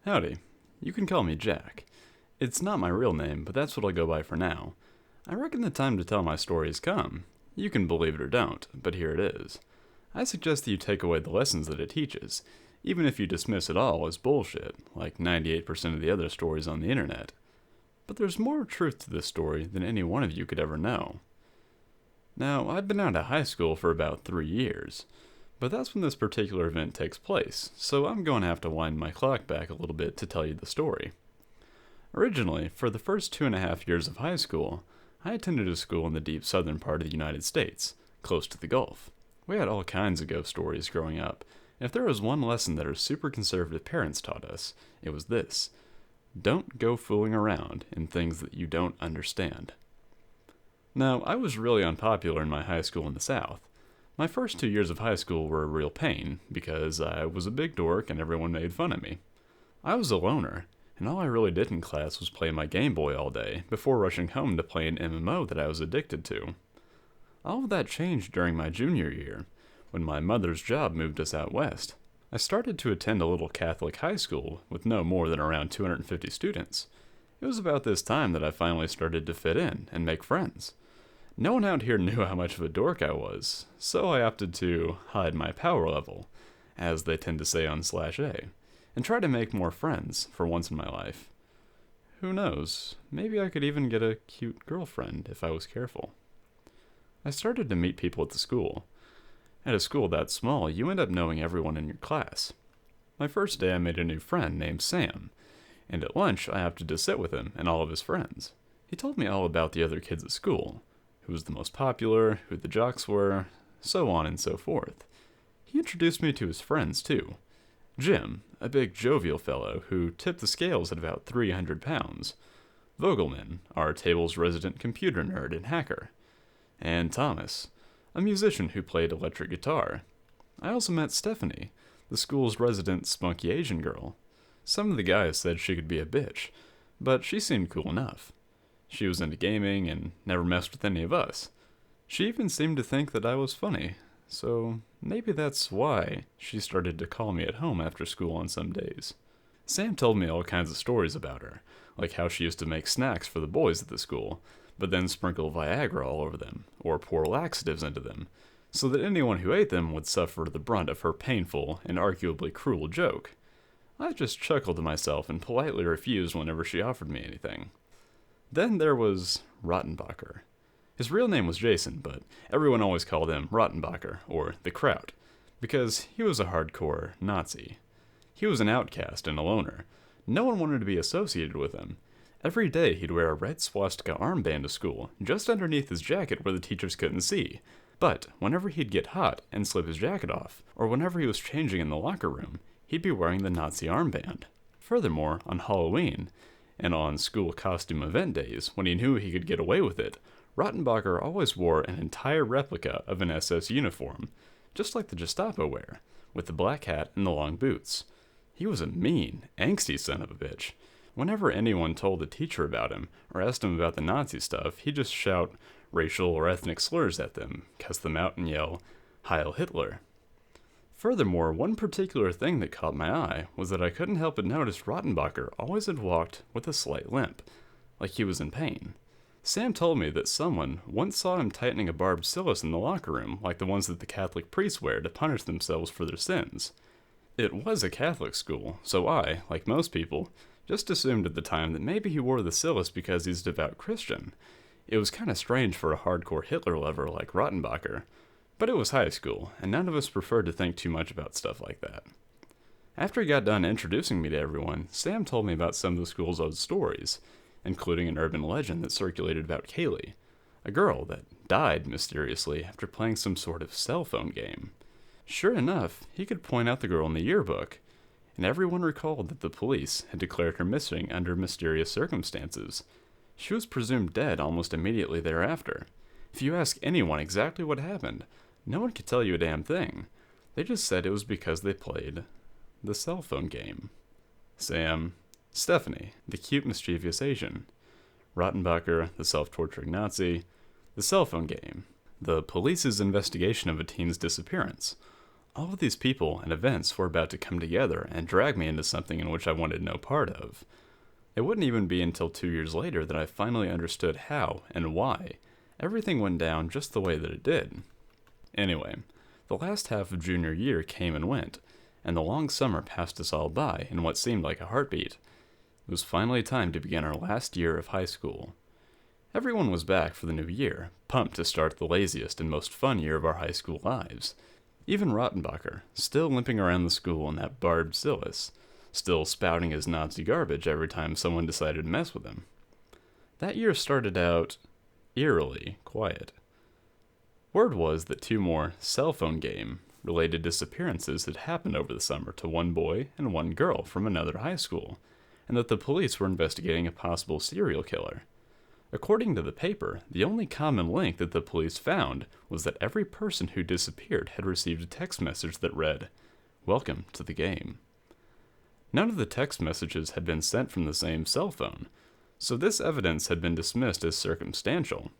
Howdy. You can call me Jack. It's not my real name, but that's what I'll go by for now. I reckon the time to tell my story has come. You can believe it or don't, but here it is. I suggest that you take away the lessons that it teaches, even if you dismiss it all as bullshit, like 98% of the other stories on the internet. But there's more truth to this story than any one of you could ever know. Now, I've been out of high school for about 3 years, but that's when this particular event takes place, so I'm going to have to wind my clock back a little bit to tell you the story. Originally, for the first 2.5 years of high school, I attended a school in the deep southern part of the United States, close to the Gulf. We had all kinds of ghost stories growing up, and if there was one lesson that our super conservative parents taught us, it was this: don't go fooling around in things that you don't understand. Now, I was really unpopular in my high school in the South. My first 2 years of high school were a real pain, because I was a big dork and everyone made fun of me. I was a loner, and all I really did in class was play my Game Boy all day, before rushing home to play an MMO that I was addicted to. All of that changed during my junior year, when my mother's job moved us out west. I started to attend a little Catholic high school with no more than around 250 students. It was about this time that I finally started to fit in and make friends. No one out here knew how much of a dork I was, so I opted to hide my power level, as they tend to say on /A, and try to make more friends for once in my life. Who knows, maybe I could even get a cute girlfriend if I was careful. I started to meet people at the school. At a school that small, you end up knowing everyone in your class. My first day I made a new friend named Sam, and at lunch I opted to sit with him and all of his friends. He told me all about the other kids at school, who was the most popular, who the jocks were, so on and so forth. He introduced me to his friends too. Jim, a big jovial fellow who tipped the scales at about 300 pounds. Vogelman, our table's resident computer nerd and hacker. And Thomas, a musician who played electric guitar. I also met Stephanie, the school's resident spunky Asian girl. Some of the guys said she could be a bitch, but she seemed cool enough. She was into gaming and never messed with any of us. She even seemed to think that I was funny, so maybe that's why she started to call me at home after school on some days. Sam told me all kinds of stories about her, like how she used to make snacks for the boys at the school, but then sprinkle Viagra all over them, or pour laxatives into them, so that anyone who ate them would suffer the brunt of her painful and arguably cruel joke. I just chuckled to myself and politely refused whenever she offered me anything. Then there was Rottenbacher. His real name was Jason, but everyone always called him Rottenbacher, or the Kraut, because he was a hardcore Nazi. He was an outcast and a loner. No one wanted to be associated with him. Every day he'd wear a red swastika armband to school, just underneath his jacket where the teachers couldn't see. But whenever he'd get hot and slip his jacket off, or whenever he was changing in the locker room, he'd be wearing the Nazi armband. Furthermore, on Halloween, and on school costume event days, when he knew he could get away with it, Rottenbacher always wore an entire replica of an SS uniform, just like the Gestapo wear, with the black hat and the long boots. He was a mean, angsty son of a bitch. Whenever anyone told the teacher about him, or asked him about the Nazi stuff, he'd just shout racial or ethnic slurs at them, cuss them out, and yell, "Heil Hitler." Furthermore, one particular thing that caught my eye was that I couldn't help but notice Rottenbacher always had walked with a slight limp, like he was in pain. Sam told me that someone once saw him tightening a barbed in the locker room, like the ones that the Catholic priests wear to punish themselves for their sins. It was a Catholic school, so I, like most people, just assumed at the time that maybe he wore the Silas because he's a devout Christian. It was kinda strange for a hardcore Hitler lover like Rottenbacher, but it was high school, and none of us preferred to think too much about stuff like that. After he got done introducing me to everyone, Sam told me about some of the school's old stories, including an urban legend that circulated about Kaylee, a girl that died mysteriously after playing some sort of cell phone game. Sure enough, he could point out the girl in the yearbook, and everyone recalled that the police had declared her missing under mysterious circumstances. She was presumed dead almost immediately thereafter. If you ask anyone exactly what happened, no one could tell you a damn thing. They just said it was because they played the cell phone game. Sam, Stephanie, the cute mischievous Asian, Rottenbacher, the self-torturing Nazi, the cell phone game, the police's investigation of a teen's disappearance. All of these people and events were about to come together and drag me into something in which I wanted no part of. It wouldn't even be until 2 years later that I finally understood how and why everything went down just the way that it did. Anyway, the last half of junior year came and went, and the long summer passed us all by in what seemed like a heartbeat. It was finally time to begin our last year of high school. Everyone was back for the new year, pumped to start the laziest and most fun year of our high school lives. Even Rottenbacher, still limping around the school in that barbed Zillis, still spouting his Nazi garbage every time someone decided to mess with him. That year started out eerily quiet. Word was that 2 more cell phone game-related disappearances had happened over the summer to one boy and one girl from another high school, and that the police were investigating a possible serial killer. According to the paper, the only common link that the police found was that every person who disappeared had received a text message that read, "Welcome to the game." None of the text messages had been sent from the same cell phone, so this evidence had been dismissed as circumstantial.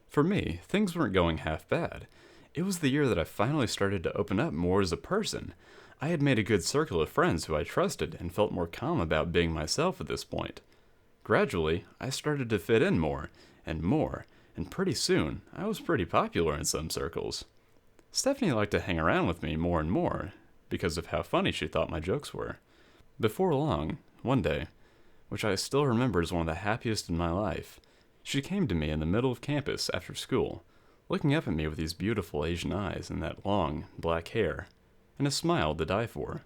For me, things weren't going half bad. It was the year that I finally started to open up more as a person. I had made a good circle of friends who I trusted and felt more calm about being myself at this point. Gradually, I started to fit in more, and pretty soon, I was pretty popular in some circles. Stephanie liked to hang around with me more and more, because of how funny she thought my jokes were. Before long, one day, which I still remember as one of the happiest in my life, she came to me in the middle of campus after school, looking up at me with these beautiful Asian eyes and that long, black hair, and a smile to die for.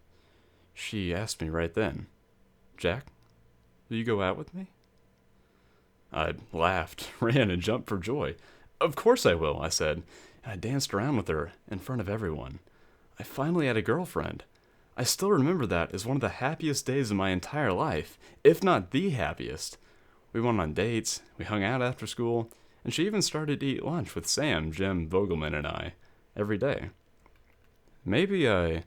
She asked me right then, "Jack, will you go out with me?" I laughed, ran, and jumped for joy. "Of course I will," I said, and I danced around with her in front of everyone. I finally had a girlfriend. I still remember that as one of the happiest days of my entire life, if not the happiest. We went on dates, we hung out after school, and she even started to eat lunch with Sam, Jim, Vogelman, and I, every day. Maybe I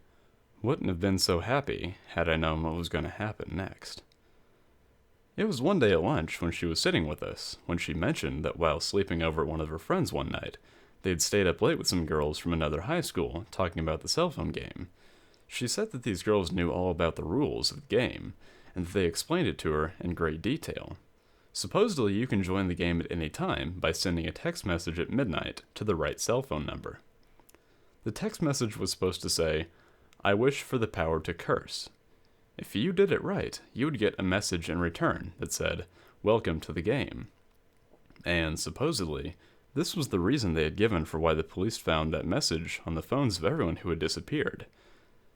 wouldn't have been so happy had I known what was going to happen next. It was one day at lunch when she was sitting with us, when she mentioned that while sleeping over at one of her friends one night, they had stayed up late with some girls from another high school talking about the cell phone game. She said that these girls knew all about the rules of the game, and that they explained it to her in great detail. Supposedly, you can join the game at any time by sending a text message at midnight to the right cell phone number. The text message was supposed to say, "I wish for the power to curse." If you did it right, you would get a message in return that said, "Welcome to the game." And supposedly, this was the reason they had given for why the police found that message on the phones of everyone who had disappeared.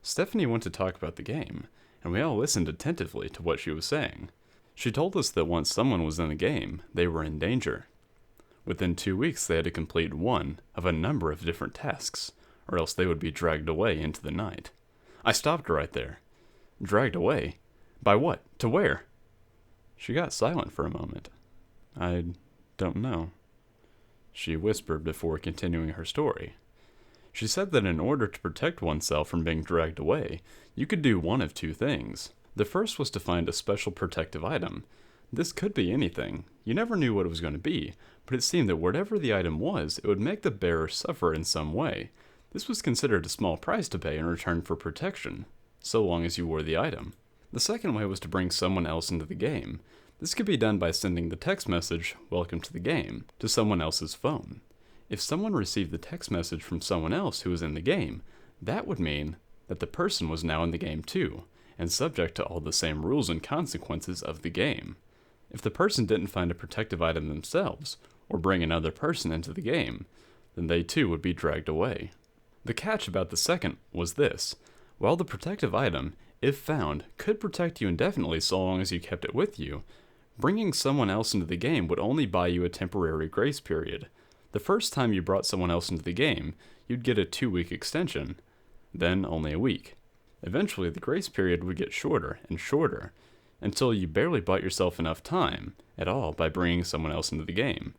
Stephanie went to talk about the game, and we all listened attentively to what she was saying. She told us that once someone was in the game, they were in danger. Within 2 weeks, they had to complete one of a number of different tasks, or else they would be dragged away into the night. I stopped her right there. Dragged away? By what? To where? She got silent for a moment. "I don't know," she whispered before continuing her story. She said that in order to protect oneself from being dragged away, you could do one of 2 things. The first was to find a special protective item. This could be anything. You never knew what it was going to be, but it seemed that whatever the item was, it would make the bearer suffer in some way. This was considered a small price to pay in return for protection, so long as you wore the item. The second way was to bring someone else into the game. This could be done by sending the text message, "Welcome to the game," to someone else's phone. If someone received the text message from someone else who was in the game, that would mean that the person was now in the game too, and subject to all the same rules and consequences of the game. If the person didn't find a protective item themselves, or bring another person into the game, then they too would be dragged away. The catch about the second was this: while the protective item, if found, could protect you indefinitely so long as you kept it with you, bringing someone else into the game would only buy you a temporary grace period. The first time you brought someone else into the game, you'd get a 2-week extension, then only a week. Eventually, the grace period would get shorter and shorter, until you barely bought yourself enough time at all by bringing someone else into the game.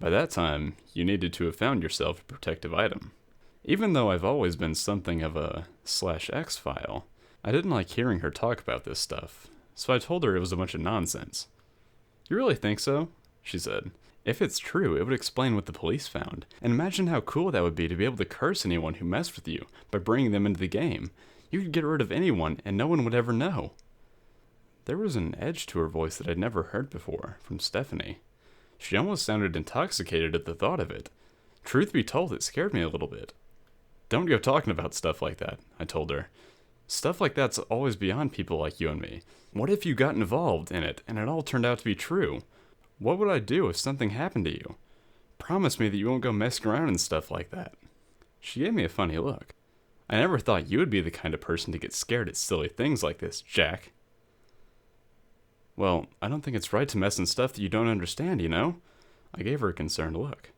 By that time, you needed to have found yourself a protective item. Even though I've always been something of a /X file, I didn't like hearing her talk about this stuff, so I told her it was a bunch of nonsense. "You really think so?" she said. If it's true, it would explain what the police found. And imagine how cool that would be to be able to curse anyone who messed with you by bringing them into the game. You could get rid of anyone and no one would ever know. There was an edge to her voice that I'd never heard before from Stephanie. She almost sounded intoxicated at the thought of it. Truth be told, it scared me a little bit. Don't go talking about stuff like that, I told her. Stuff like that's always beyond people like you and me. What if you got involved in it and it all turned out to be true? What would I do if something happened to you? Promise me that you won't go messing around and stuff like that. She gave me a funny look. I never thought you would be the kind of person to get scared at silly things like this, Jack. Well, I don't think it's right to mess in stuff that you don't understand, you know? I gave her a concerned look.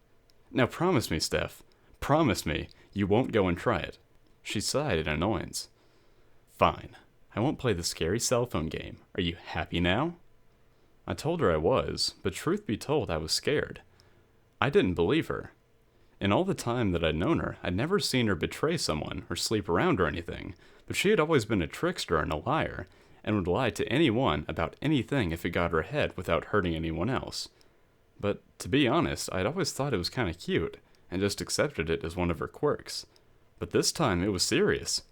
Now promise me, Steph. Promise me you won't go and try it. She sighed in annoyance. Fine. I won't play the scary cell phone game. Are you happy now? I told her I was, but truth be told, I was scared. I didn't believe her. In all the time that I'd known her, I'd never seen her betray someone or sleep around or anything, but she had always been a trickster and a liar, and would lie to anyone about anything if it got her ahead without hurting anyone else. But to be honest, I'd always thought it was kind of cute, and just accepted it as one of her quirks. But this time, it was serious.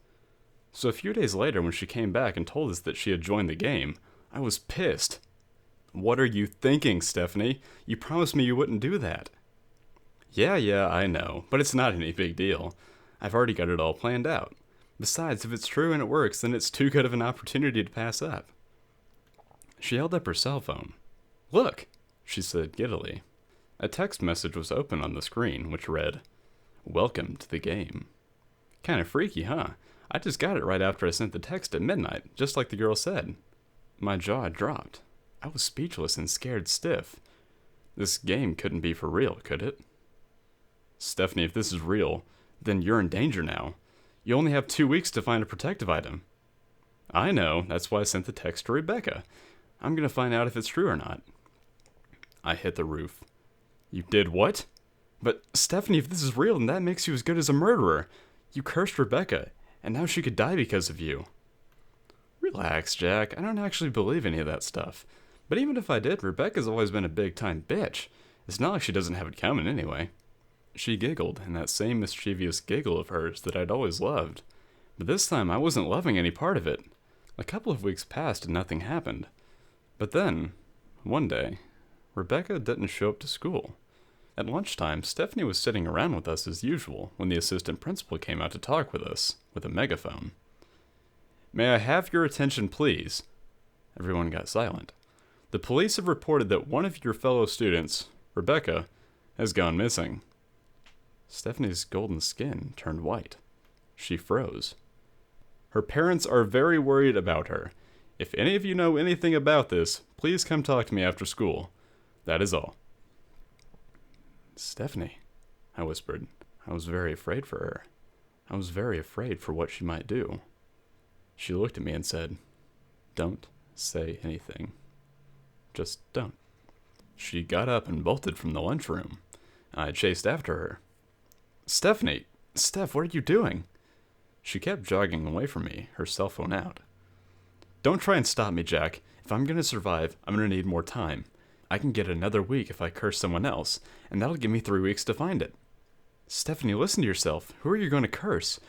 So a few days later, when she came back and told us that she had joined the game, I was pissed. What are you thinking, Stephanie? You promised me you wouldn't do that. Yeah, I know, but it's not any big deal. I've already got it all planned out. Besides, if it's true and it works, then it's too good of an opportunity to pass up. She held up her cell phone. Look, she said giddily. A text message was open on the screen, which read, "Welcome to the game." Kinda freaky, huh? I just got it right after I sent the text at midnight, just like the girl said. My jaw dropped. I was speechless and scared stiff. This game couldn't be for real, could it? Stephanie, if this is real, then you're in danger now. You only have 2 weeks to find a protective item. I know, that's why I sent the text to Rebecca. I'm gonna find out if it's true or not. I hit the roof. You did what? But Stephanie, if this is real, then that makes you as good as a murderer. You cursed Rebecca, and now she could die because of you. Relax, Jack. I don't actually believe any of that stuff. But even if I did, Rebecca's always been a big-time bitch. It's not like she doesn't have it coming anyway. She giggled, in that same mischievous giggle of hers that I'd always loved. But this time, I wasn't loving any part of it. A couple of weeks passed and nothing happened. But then, one day, Rebecca didn't show up to school. At lunchtime, Stephanie was sitting around with us as usual when the assistant principal came out to talk with us, with a megaphone. May I have your attention, please? Everyone got silent. The police have reported that one of your fellow students, Rebecca, has gone missing. Stephanie's golden skin turned white. She froze. Her parents are very worried about her. If any of you know anything about this, please come talk to me after school. That is all. Stephanie, I whispered. I was very afraid for her. I was very afraid for what she might do. She looked at me and said, "Don't say anything. Just don't." She got up and bolted from the lunchroom. I chased after her. Stephanie! Steph, what are you doing? She kept jogging away from me, her cell phone out. Don't try and stop me, Jack. If I'm going to survive, I'm going to need more time. I can get another week if I curse someone else, and that'll give me 3 weeks to find it. Stephanie, listen to yourself. Who are you going to curse?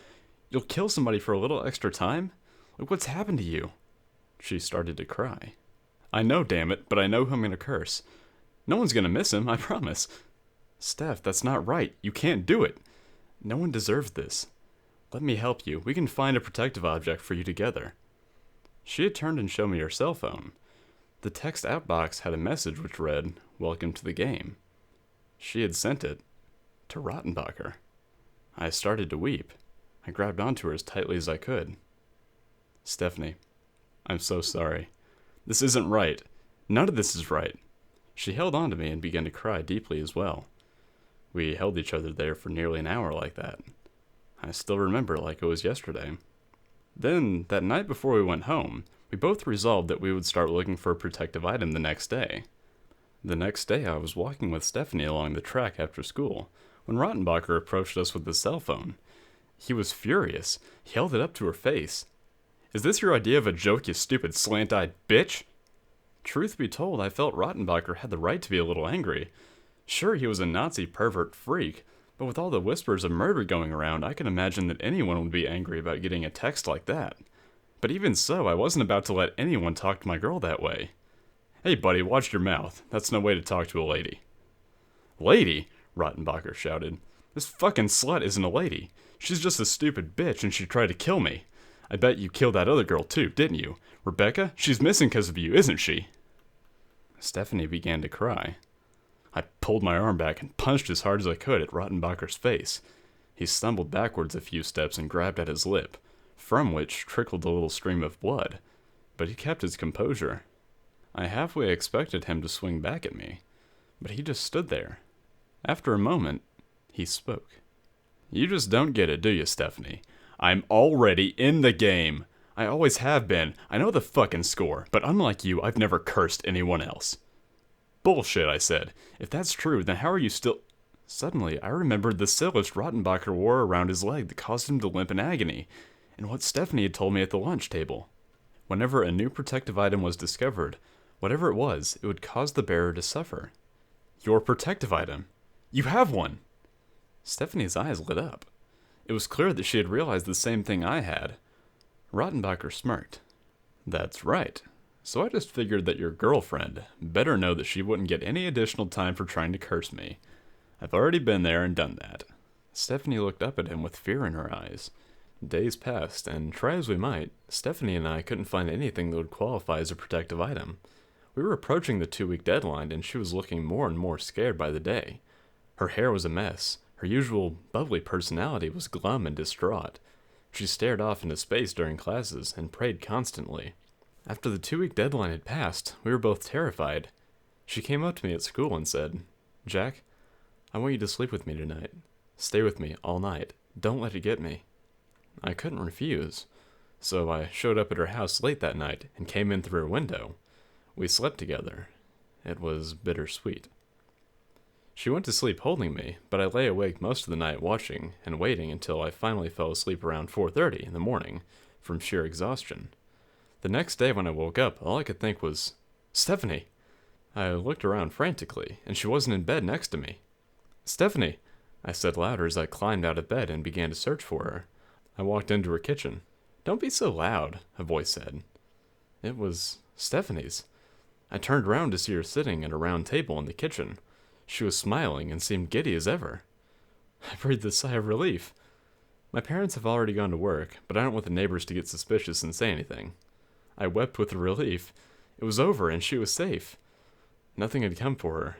You'll kill somebody for a little extra time? Look what's happened to you. She started to cry. I know, damn it, but I know who I'm going to curse. No one's going to miss him, I promise. Steph, that's not right. You can't do it. No one deserves this. Let me help you. We can find a protective object for you together. She had turned and shown me her cell phone. The text outbox had a message which read, "Welcome to the game." She had sent it to Rottenbacher. I started to weep. I grabbed onto her as tightly as I could. Stephanie, I'm so sorry. This isn't right. None of this is right. She held on to me and began to cry deeply as well. We held each other there for nearly an hour like that. I still remember it like it was yesterday. Then, that night before we went home, we both resolved that we would start looking for a protective item the next day. The next day I was walking with Stephanie along the track after school, when Rottenbacher approached us with his cell phone. He was furious. He held it up to her face. Is this your idea of a joke, you stupid slant-eyed bitch? Truth be told, I felt Rottenbacher had the right to be a little angry. Sure, he was a Nazi pervert freak, but with all the whispers of murder going around, I can imagine that anyone would be angry about getting a text like that. But even so, I wasn't about to let anyone talk to my girl that way. Hey buddy, watch your mouth. That's no way to talk to a lady. Lady? Rottenbacher shouted. This fucking slut isn't a lady. She's just a stupid bitch and she tried to kill me. I bet you killed that other girl too, didn't you? Rebecca? She's missing because of you, isn't she? Stephanie began to cry. I pulled my arm back and punched as hard as I could at Rottenbacher's face. He stumbled backwards a few steps and grabbed at his lip, from which trickled a little stream of blood, but he kept his composure. I halfway expected him to swing back at me, but he just stood there. After a moment, he spoke. You just don't get it, do you, Stephanie? I'm already in the game. I always have been. I know the fucking score, but unlike you, I've never cursed anyone else. Bullshit, I said. If that's true, then how are you still... Suddenly, I remembered the sillage Rottenbacher wore around his leg that caused him to limp in agony, and what Stephanie had told me at the lunch table. Whenever a new protective item was discovered, whatever it was, it would cause the bearer to suffer. Your protective item. You have one! Stephanie's eyes lit up. It was clear that she had realized the same thing I had. Rottenbacher smirked. That's right. So I just figured that your girlfriend better know that she wouldn't get any additional time for trying to curse me. I've already been there and done that. Stephanie looked up at him with fear in her eyes. Days passed, and try as we might, Stephanie and I couldn't find anything that would qualify as a protective item. We were approaching the 2-week deadline, and she was looking more and more scared by the day. Her hair was a mess. Her usual bubbly personality was glum and distraught. She stared off into space during classes and prayed constantly. After the 2-week deadline had passed, we were both terrified. She came up to me at school and said, Jack, I want you to sleep with me tonight. Stay with me all night. Don't let it get me. I couldn't refuse, so I showed up at her house late that night and came in through her window. We slept together. It was bittersweet. She went to sleep holding me, but I lay awake most of the night watching and waiting until I finally fell asleep around 4:30 in the morning from sheer exhaustion. The next day when I woke up, all I could think was, Stephanie! I looked around frantically, and she wasn't in bed next to me. Stephanie! I said louder as I climbed out of bed and began to search for her. I walked into her kitchen. Don't be so loud, a voice said. It was Stephanie's. I turned around to see her sitting at a round table in the kitchen. She was smiling and seemed giddy as ever. I breathed a sigh of relief. My parents have already gone to work, but I don't want the neighbors to get suspicious and say anything. I wept with relief. It was over and she was safe. Nothing had come for her.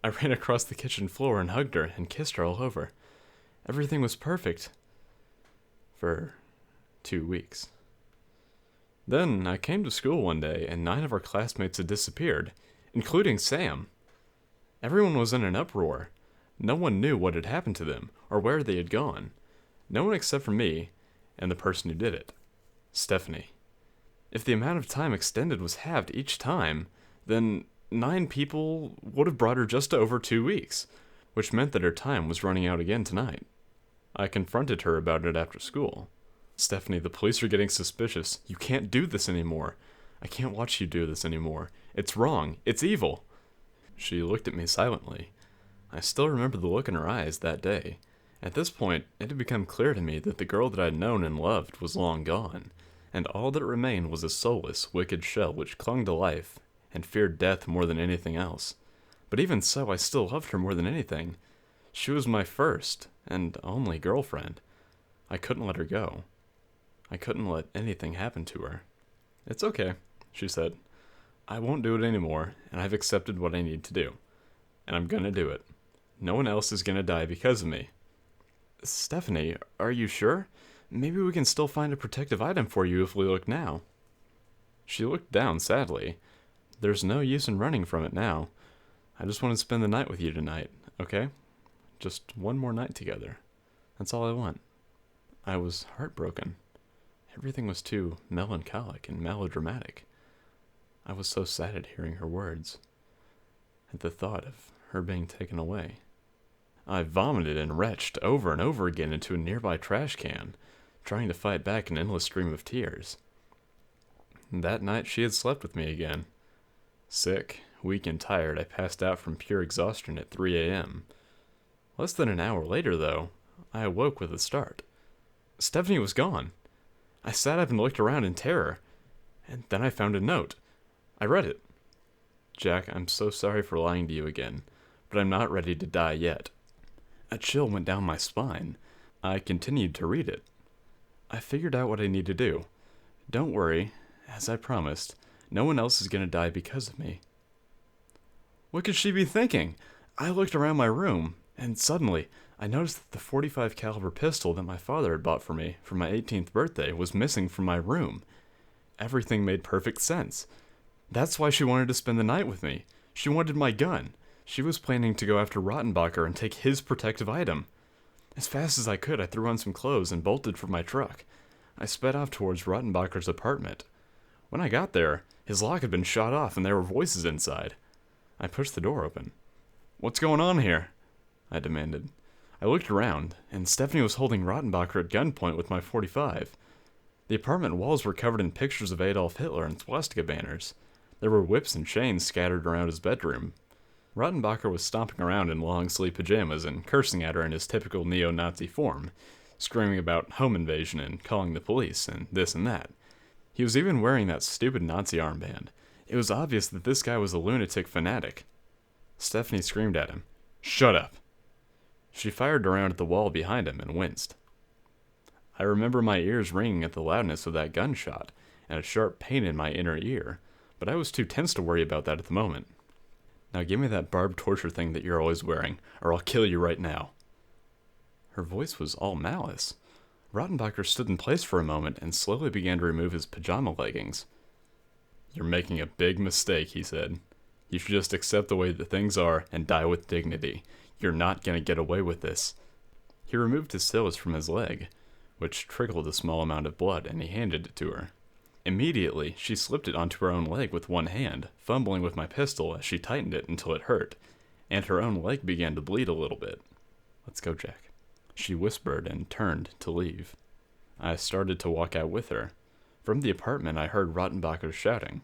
I ran across the kitchen floor and hugged her and kissed her all over. Everything was perfect. For 2 weeks. Then I came to school one day and 9 of our classmates had disappeared, including Sam. Everyone was in an uproar. No one knew what had happened to them or where they had gone. No one except for me and the person who did it, Stephanie. If the amount of time extended was halved each time, then 9 people would have brought her just to over 2 weeks, which meant that her time was running out again tonight. I confronted her about it after school. Stephanie, the police are getting suspicious. You can't do this anymore. I can't watch you do this anymore. It's wrong. It's evil. She looked at me silently. I still remember the look in her eyes that day. At this point, it had become clear to me that the girl that I'd known and loved was long gone, and all that remained was a soulless, wicked shell which clung to life and feared death more than anything else. But even so, I still loved her more than anything. She was my first and only girlfriend. I couldn't let her go. I couldn't let anything happen to her. It's okay, she said. I won't do it anymore, and I've accepted what I need to do. And I'm gonna do it. No one else is gonna die because of me. Stephanie, are you sure? Maybe we can still find a protective item for you if we look now. She looked down sadly. There's no use in running from it now. I just want to spend the night with you tonight, okay? Just one more night together. That's all I want. I was heartbroken. Everything was too melancholic and melodramatic. I was so sad at hearing her words, at the thought of her being taken away. I vomited and retched over and over again into a nearby trash can, trying to fight back an endless stream of tears. That night she had slept with me again. Sick, Weak and tired, I passed out from pure exhaustion at 3 a.m. Less than an hour later, though, I awoke with a start. Stephanie was gone. I sat up and looked around in terror, and then I found a note. I read it. Jack, I'm so sorry for lying to you again, but I'm not ready to die yet. A chill went down my spine. I continued to read it. I figured out what I need to do. Don't worry, as I promised, no one else is going to die because of me. What could she be thinking? I looked around my room, and suddenly, I noticed that the .45 caliber pistol that my father had bought for me for my 18th birthday was missing from my room. Everything made perfect sense. That's why she wanted to spend the night with me. She wanted my gun. She was planning to go after Rottenbacher and take his protective item. As fast as I could, I threw on some clothes and bolted for my truck. I sped off towards Rottenbacher's apartment. When I got there, his lock had been shot off and there were voices inside. I pushed the door open. What's going on here? I demanded. I looked around, and Stephanie was holding Rottenbacher at gunpoint with my .45. The apartment walls were covered in pictures of Adolf Hitler and swastika banners. There were whips and chains scattered around his bedroom. Rottenbacher was stomping around in long-sleeve pajamas and cursing at her in his typical neo-Nazi form, screaming about home invasion and calling the police and this and that. He was even wearing that stupid Nazi armband. It was obvious that this guy was a lunatic fanatic. Stephanie screamed at him, "Shut up!" She fired around at the wall behind him and winced. I remember my ears ringing at the loudness of that gunshot, and a sharp pain in my inner ear, but I was too tense to worry about that at the moment. Now give me that barbed torture thing that you're always wearing, or I'll kill you right now. Her voice was all malice. Rottenbacher stood in place for a moment and slowly began to remove his pajama leggings. You're making a big mistake, he said. You should just accept the way that things are and die with dignity. You're not going to get away with this. He removed his syllabus from his leg, which trickled a small amount of blood, and he handed it to her. Immediately, she slipped it onto her own leg with one hand, fumbling with my pistol as she tightened it until it hurt, and her own leg began to bleed a little bit. Let's go, Jack. She whispered and turned to leave. I started to walk out with her. From the apartment, I heard Rottenbacher shouting,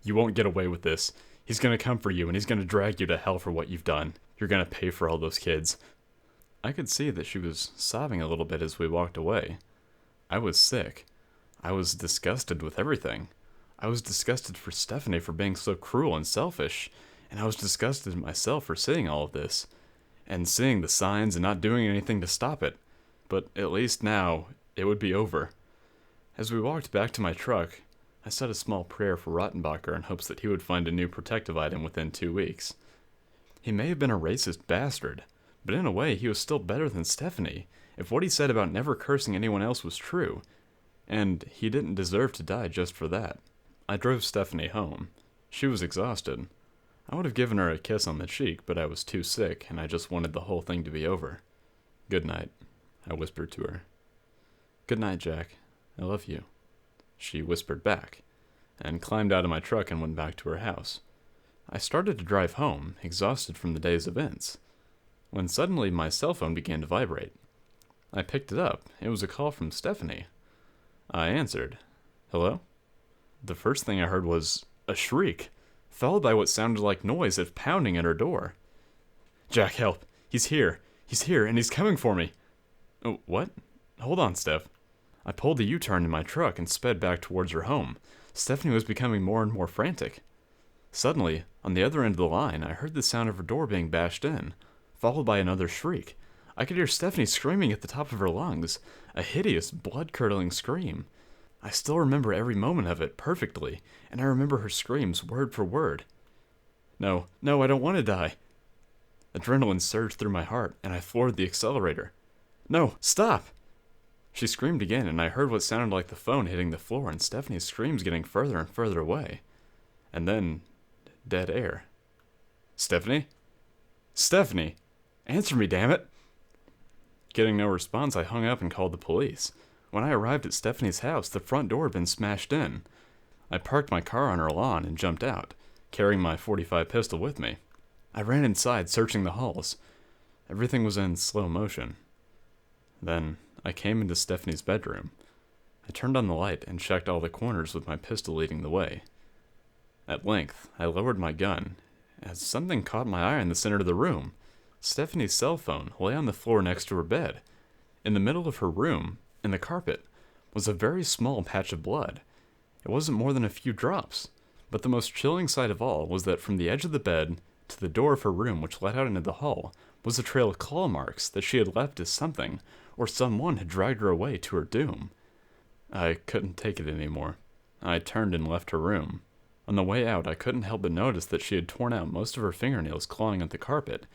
You won't get away with this. He's going to come for you, and he's going to drag you to hell for what you've done. You're going to pay for all those kids. I could see that she was sobbing a little bit as we walked away. I was sick. I was disgusted with everything. I was disgusted for Stephanie for being so cruel and selfish, and I was disgusted myself for seeing all of this, and seeing the signs and not doing anything to stop it. But at least now, it would be over. As we walked back to my truck, I said a small prayer for Rottenbacher in hopes that he would find a new protective item within 2 weeks. He may have been a racist bastard, but in a way he was still better than Stephanie, if what he said about never cursing anyone else was true. And he didn't deserve to die just for that. I drove Stephanie home. She was exhausted. I would have given her a kiss on the cheek, but I was too sick, and I just wanted the whole thing to be over. Good night, I whispered to her. Good night, Jack. I love you. She whispered back, and climbed out of my truck and went back to her house. I started to drive home, exhausted from the day's events, when suddenly my cell phone began to vibrate. I picked it up. It was a call from Stephanie. I answered. Hello? The first thing I heard was a shriek, followed by what sounded like noise of pounding at her door. Jack, help! He's here! He's here, and he's coming for me! Oh, what? Hold on, Steph. I pulled the U-turn in my truck and sped back towards her home. Stephanie was becoming more and more frantic. Suddenly, on the other end of the line, I heard the sound of her door being bashed in, followed by another shriek. I could hear Stephanie screaming at the top of her lungs, a hideous, blood-curdling scream. I still remember every moment of it perfectly, and I remember her screams word for word. No, I don't want to die. Adrenaline surged through my heart, and I floored the accelerator. No, stop! She screamed again, and I heard what sounded like the phone hitting the floor and Stephanie's screams getting further and further away. And then, dead air. Stephanie? Stephanie! Answer me, damn it! Getting no response, I hung up and called the police. When I arrived at Stephanie's house, the front door had been smashed in. I parked my car on her lawn and jumped out, carrying my .45 pistol with me. I ran inside, searching the halls. Everything was in slow motion. Then, I came into Stephanie's bedroom. I turned on the light and checked all the corners with my pistol leading the way. At length, I lowered my gun as something caught my eye in the center of the room. Stephanie's cell phone lay on the floor next to her bed. In the middle of her room, in the carpet, was a very small patch of blood. It wasn't more than a few drops, but the most chilling sight of all was that from the edge of the bed to the door of her room, which led out into the hall, was a trail of claw marks that she had left as something or someone had dragged her away to her doom. I couldn't take it anymore. I turned and left her room. On the way out, I couldn't help but notice that she had torn out most of her fingernails clawing at the carpet,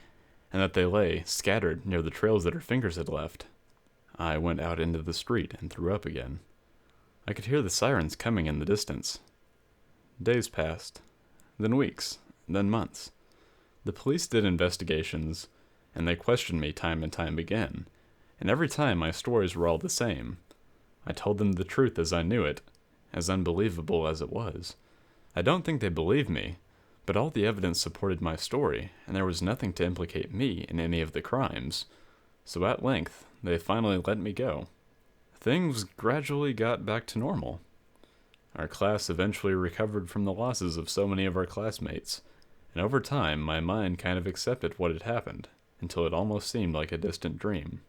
and that they lay scattered near the trails that her fingers had left. I went out into the street and threw up again. I could hear the sirens coming in the distance. Days passed, then weeks, then months. The police did investigations, and they questioned me time and time again, and every time my stories were all the same. I told them the truth as I knew it, as unbelievable as it was. I don't think they believed me, but all the evidence supported my story, and there was nothing to implicate me in any of the crimes. So at length, they finally let me go. Things gradually got back to normal. Our class eventually recovered from the losses of so many of our classmates, and over time my mind kind of accepted what had happened, until it almost seemed like a distant dream.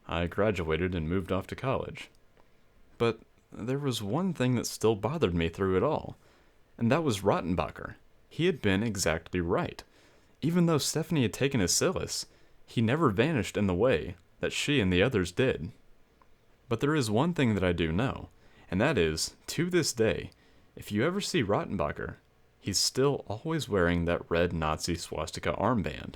I graduated and moved off to college. But there was one thing that still bothered me through it all, and that was Rottenbacher. He had been exactly right. Even though Stephanie had taken his Silas, he never vanished in the way that she and the others did. But there is one thing that I do know, and that is, to this day, if you ever see Rottenbacher, he's still always wearing that red Nazi swastika armband.